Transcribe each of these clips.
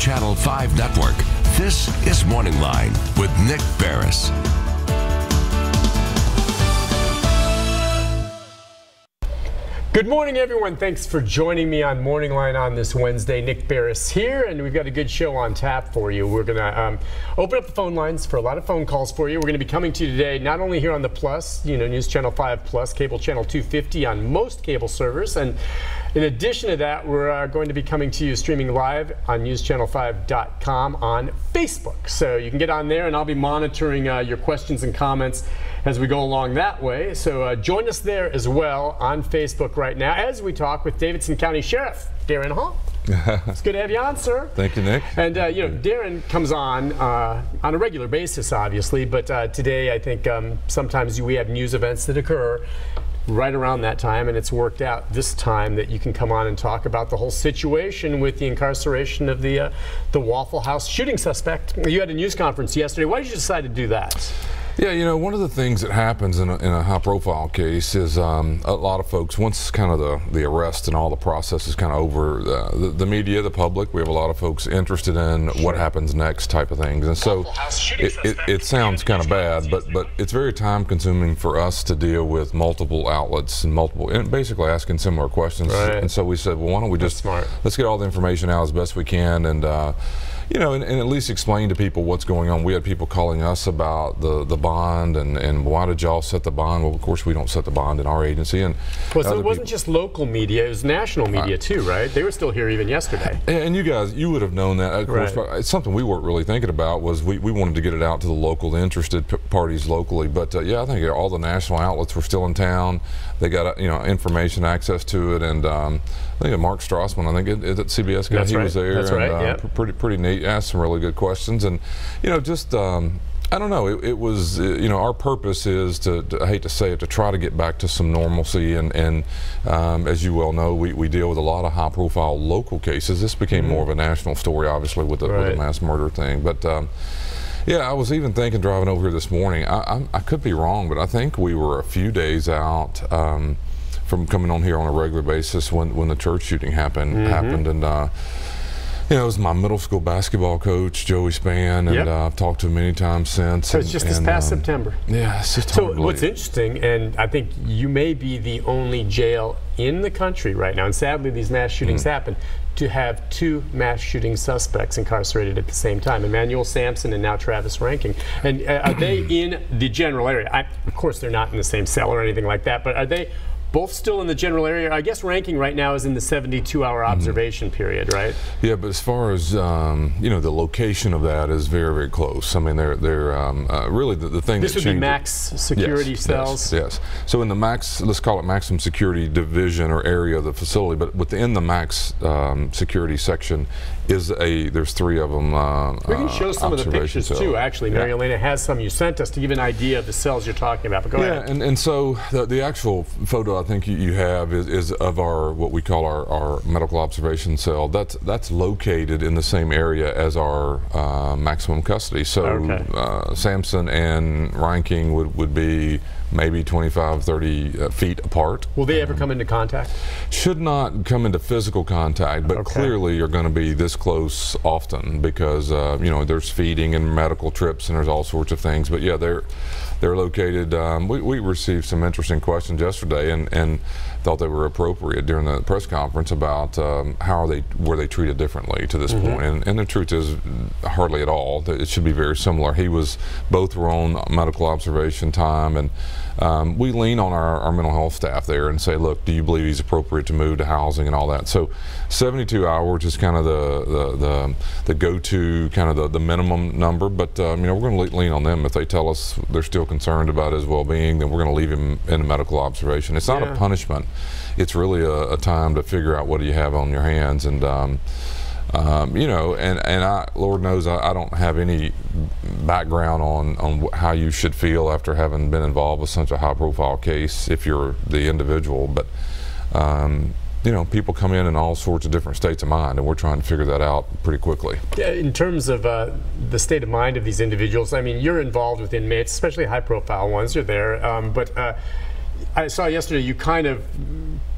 Channel 5 Network, this is MorningLine with Nick Beres. Good morning, everyone. Thanks for joining me on MorningLine on this Wednesday. Nick Beres here, and we've got a good show on tap for you. We're going to open up the phone lines for a lot of phone calls for you. We're going to be coming to you today, not only here on the Plus, News Channel 5 Plus, cable channel 250 on most cable servers, and in addition to that, we're going to be coming to you streaming live on newschannel5.com on Facebook. So you can get on there, and I'll be monitoring your questions and comments as we go along that way. So join us there as well on Facebook right now as we talk with Davidson County Sheriff Daron Hall. It's good to have you on, sir. Thank you, Nick. And Daron comes on a regular basis, obviously, but today I think sometimes we have news events that occur right around that time, and it's worked out this time that you can come on and talk about the whole situation with the incarceration of the Waffle House shooting suspect. You had a news conference yesterday. Why did you decide to do that? Yeah, one of the things that happens in a high-profile case is a lot of folks, once kind of the arrest and all the process is kind of over, the media, the public, we have a lot of folks interested in what happens next type of things. And so it sounds kind of bad, but it's very time-consuming for us to deal with multiple outlets and basically asking similar questions. Right. And so we said, well, why don't we just let's get all the information out as best we can, and and at least explain to people what's going on. We had people calling us about the bond and why did y'all set the bond? Well, of course we don't set the bond in our agency. And well, so it wasn't just local media; it was national media too, right? They were still here even yesterday. And you guys, you would have known that. Of course, it's something we weren't really thinking about. Was we wanted to get it out to the local, interested parties locally. But yeah, I think all the national outlets were still in town. They got information access to it, and I think Mark Strassman, I think at CBS guy, he was there. That's right. Yeah. Pretty neat. Asked some really good questions, and just I don't know. It was our purpose is to I hate to say it, to try to get back to some normalcy, and as you well know, we deal with a lot of high-profile local cases. This became more of a national story, obviously, with the mass murder thing, but. Yeah, I was even thinking driving over here this morning, I could be wrong, but I think we were a few days out from coming on here on a regular basis when the church shooting happened, and it was my middle school basketball coach, Joey Spann, and I've talked to him many times since. So it's just this past September. Yeah, it's just so what's interesting, and I think you may be the only jail in the country right now, and sadly these mass shootings happen, to have two mass shooting suspects incarcerated at the same time, Emmanuel Sampson and now Travis Reinking. And are they in the general area? Of course they're not in the same cell or anything like that, but are they both still in the general area? I guess Reinking right now is in the 72-hour observation period, right? Yeah, but as far as the location of that is very, very close. I mean, they're really the thing. This would be max security cells. Yes. So in the max, let's call it maximum security division or area of the facility, but within the max security section there's three of them. We can show some of the pictures too. Actually, Mary Elena has some you sent us to give an idea of the cells you're talking about. But go ahead. Yeah, and so the actual photo I think you have is of what we call our medical observation cell. That's located in the same area as our maximum custody. So Sampson and Reinking would be maybe 25, 30 feet apart. Will they ever come into contact? Should not come into physical contact, but clearly you're going to be this close often because there's feeding and medical trips and there's all sorts of things. But yeah, they're located. We received some interesting questions yesterday and thought they were appropriate during the press conference about how were they treated differently to this point. And the truth is hardly at all. It should be very similar. Both were on medical observation time, and we lean on our mental health staff there and say, look, do you believe he's appropriate to move to housing and all that? So 72 hours is kind of the go-to, kind of the minimum number, but we're going to lean on them. If they tell us they're still concerned about his well-being, then we're going to leave him in a medical observation. It's not a punishment. It's really a time to figure out what do you have on your hands, and Lord knows I don't have any background on how you should feel after having been involved with such a high-profile case if you're the individual, but people come in all sorts of different states of mind, and we're trying to figure that out pretty quickly. Yeah, in terms of the state of mind of these individuals, I mean, you're involved with inmates, especially high-profile ones. You're there, but I saw yesterday you kind of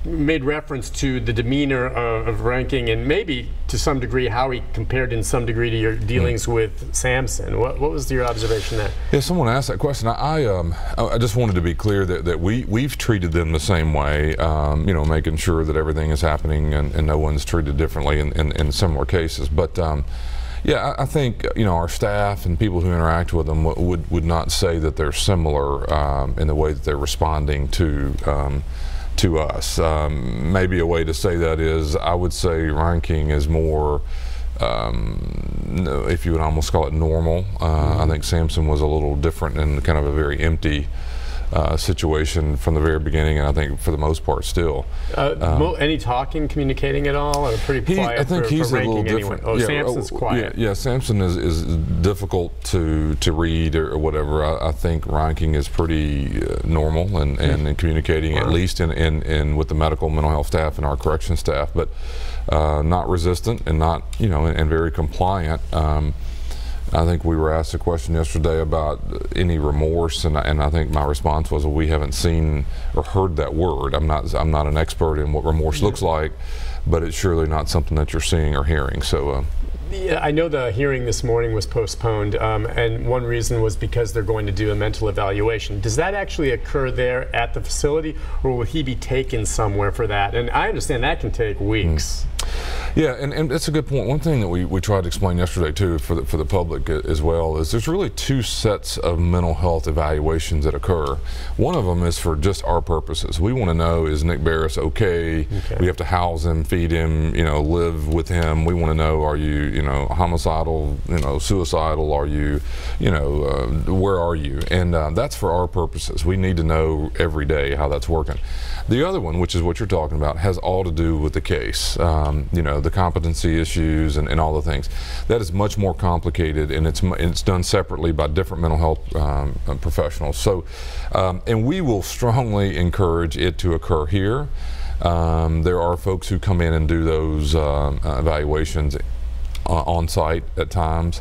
made reference to the demeanor of Reinking and maybe to some degree how he compared in some degree to your dealings with Samson. What was your observation there? Yeah, someone asked that question. I just wanted to be clear that we've treated them the same way, you know, making sure that everything is happening and no one's treated differently in similar cases. But yeah, I think, you know, our staff and people who interact with them would not say that they're similar in the way that they're responding to us. Maybe a way to say that is, I would say Reinking is more, if you would almost call it normal. I think Samson was a little different and kind of a very empty situation from the very beginning, and I think for the most part still. Any talking, communicating at all, or pretty quiet? I think he's a little Anyway. different. Oh, yeah, Samson's quiet. Yeah, Samson is difficult to read or whatever. I think Reinking is pretty normal and in communicating, at least in with the medical mental health staff and our correction staff, but not resistant and not, you know, and very compliant. I think we were asked a question yesterday about any remorse, and I think my response was, well, we haven't seen or heard that word. I'm not an expert in what remorse looks like, but it's surely not something that you're seeing or hearing. So. Yeah, I know the hearing this morning was postponed, and one reason was because they're going to do a mental evaluation. Does that actually occur there at the facility, or will he be taken somewhere for that? And I understand that can take weeks. Yeah, and that's a good point. One thing that we tried to explain yesterday too for the public as well is there's really two sets of mental health evaluations that occur. One of them is for just our purposes. We want to know, is Nick Beres okay? We have to house him, feed him, you know, live with him. We want to know, are you know, homicidal, you know, suicidal? Are you, you know, where are you? And that's for our purposes. We need to know every day how that's working. The other one, which is what you're talking about, has all to do with the case. You know, the competency issues and all the things. That is much more complicated, and it's done separately by different mental health professionals. So, and we will strongly encourage it to occur here. There are folks who come in and do those evaluations on site at times.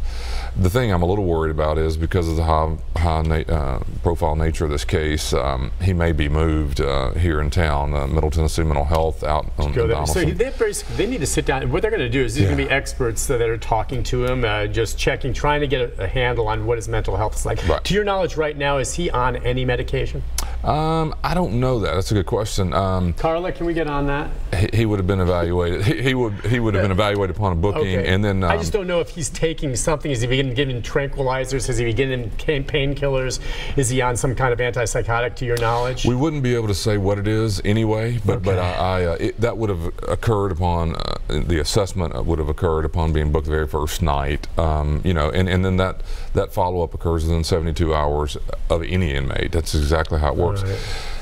The thing I'm a little worried about is because of the high profile nature of this case, he may be moved here in town, Middle Tennessee Mental Health out on Donaldson. So they need to sit down. What they're going to do is there's going to be experts that are talking to him, just checking, trying to get a handle on what his mental health is like. Right. To your knowledge right now, is he on any medication? I don't know that. That's a good question. Carla, can we get on that? He would have been evaluated. He would have been evaluated upon a booking, and then I just don't know if he's taking something. Is he beginning given tranquilizers? Is he beginning painkillers? Is he on some kind of antipsychotic, to your knowledge? We wouldn't be able to say what it is anyway, but that would have occurred upon the assessment would have occurred upon being booked the very first night. You know, and then that follow-up occurs within 72 hours of any inmate. That's exactly how it works. Right.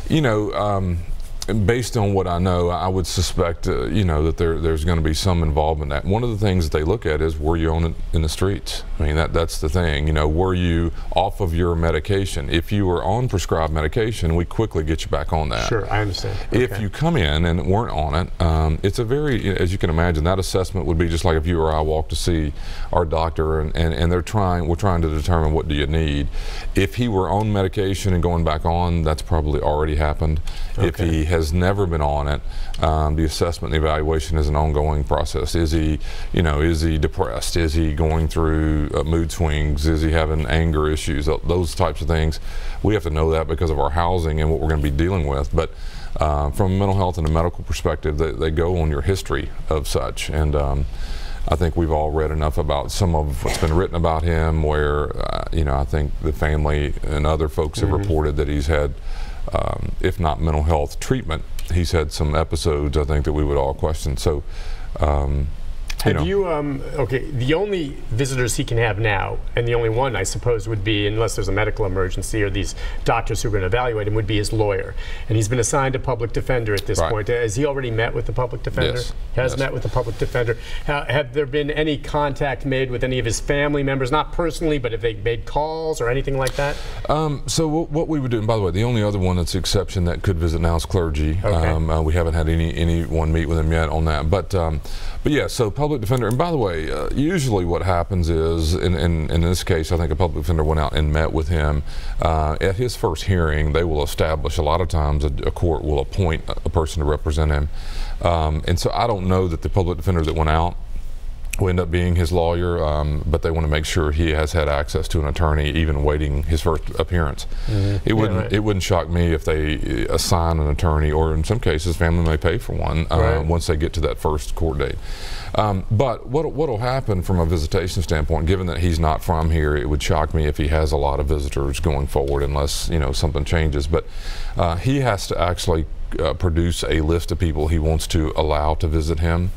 You know, based on what I know, I would suspect, you know, that there's going to be some involvement in that. One of the things that they look at is, were you on it in the streets? I mean, that's the thing. You know, were you off of your medication? If you were on prescribed medication, we quickly get you back on that. Sure, I understand. If you come in and weren't on it, it's a very, as you can imagine, that assessment would be just like if you or I walk to see our doctor and we're trying to determine what do you need. If he were on medication and going back on, that's probably already happened. If he has never been on it, the assessment and the evaluation is an ongoing process. Is he, you know, is he depressed? Is he going through mood swings? Is he having anger issues? Those types of things. We have to know that because of our housing and what we're going to be dealing with. But from a mental health and a medical perspective, they go on your history of such. And I think we've all read enough about some of what's been written about him where, you know, I think the family and other folks have reported that he's had, if not mental health treatment, he's had some episodes, I think, that we would all question. So, have you, okay, the only visitors he can have now, and the only one, I suppose, would be, unless there's a medical emergency or these doctors who are going to evaluate him, would be his lawyer. And he's been assigned a public defender at this point. Has he already met with the public defender? Yes. Has met with the public defender. Have there been any contact made with any of his family members? Not personally, but have they made calls or anything like that? So what we would do, and by the way, the only other one that's the exception that could visit now is clergy. We haven't had anyone meet with him yet on that. But yeah, so public public defender, and by the way, usually what happens is, in this case, I think a public defender went out and met with him. At his first hearing, they will establish, a lot of times, a court will appoint a person to represent him. And so I don't know that the public defender that went out will end up being his lawyer, but they want to make sure he has had access to an attorney even waiting his first appearance. It wouldn't shock me if they assign an attorney, or in some cases family may pay for one once they get to that first court date. But what will happen from a visitation standpoint, given that he's not from here, it would shock me if he has a lot of visitors going forward, unless something changes. But he has to actually produce a list of people he wants to allow to visit him.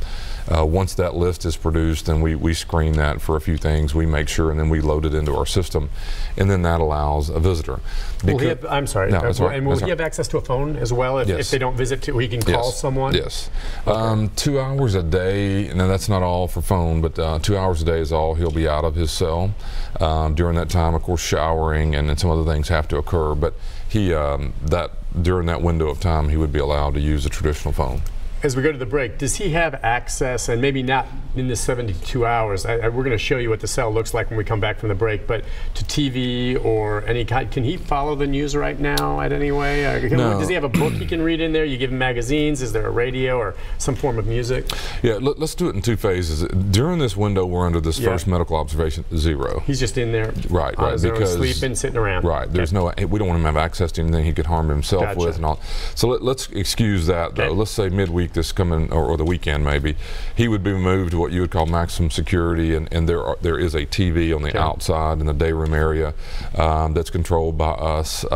Once that list is produced, then we screen that for a few things. We make sure, and then we load it into our system, and then that allows a visitor. Will he have, I'm sorry. No, and will he have access to a phone as well if they don't visit? He can call someone? Yes. Okay. 2 hours a day. Now that's not all for phone, but 2 hours a day is all he'll be out of his cell. During that time, of course, showering and then some other things have to occur. But he during that window of time, he would be allowed to use a traditional phone. As we go to the break, does he have access, and maybe not in the 72 hours, we're going to show you what the cell looks like when we come back from the break, but to TV or any kind, can he follow the news right now in any way? No. Does he have a book he can read in there? You give him magazines? Is there a radio or some form of music? Yeah, let's do it in two phases. During this window, we're under this first medical observation, 0. He's just in there, right, because sleeping, sitting around. Right, we don't want him to have access to anything he could harm himself with and all. So let's excuse that, though. Let's say midweek this coming, or the weekend maybe, he would be moved to what you would call maximum security, and there is a TV on the outside in the day room area that's controlled by us.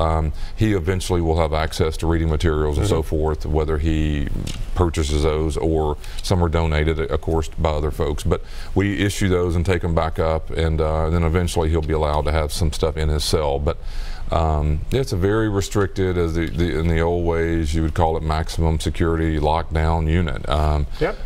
He eventually will have access to reading materials and so forth, whether he purchases those or some are donated, of course, by other folks. But we issue those and take them back up, and then eventually he'll be allowed to have some stuff in his cell. But it's a very restricted, as in the old ways you would call it, maximum security lockdown unit.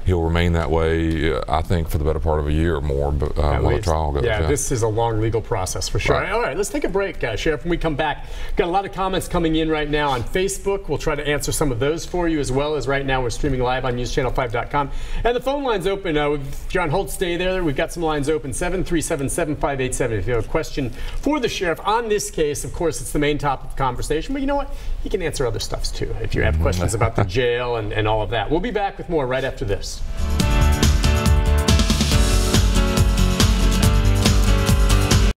He'll remain that way, I think, for the better part of a year or more, but while the trial goes. Yeah, this is a long legal process for sure. Right. All right, let's take a break, Sheriff. When we come back, got a lot of comments coming in right now on Facebook. We'll try to answer some of those for you, as well as right now we're streaming live on newschannel5.com. And the phone line's open. If you're on hold, stay there. We've got some lines open, 737-7587. If you have a question for the Sheriff on this case, of course, it's the main topic of conversation, but you know what? He can answer other stuffs too if you have questions about the jail and all of that. We'll be back with more right after this.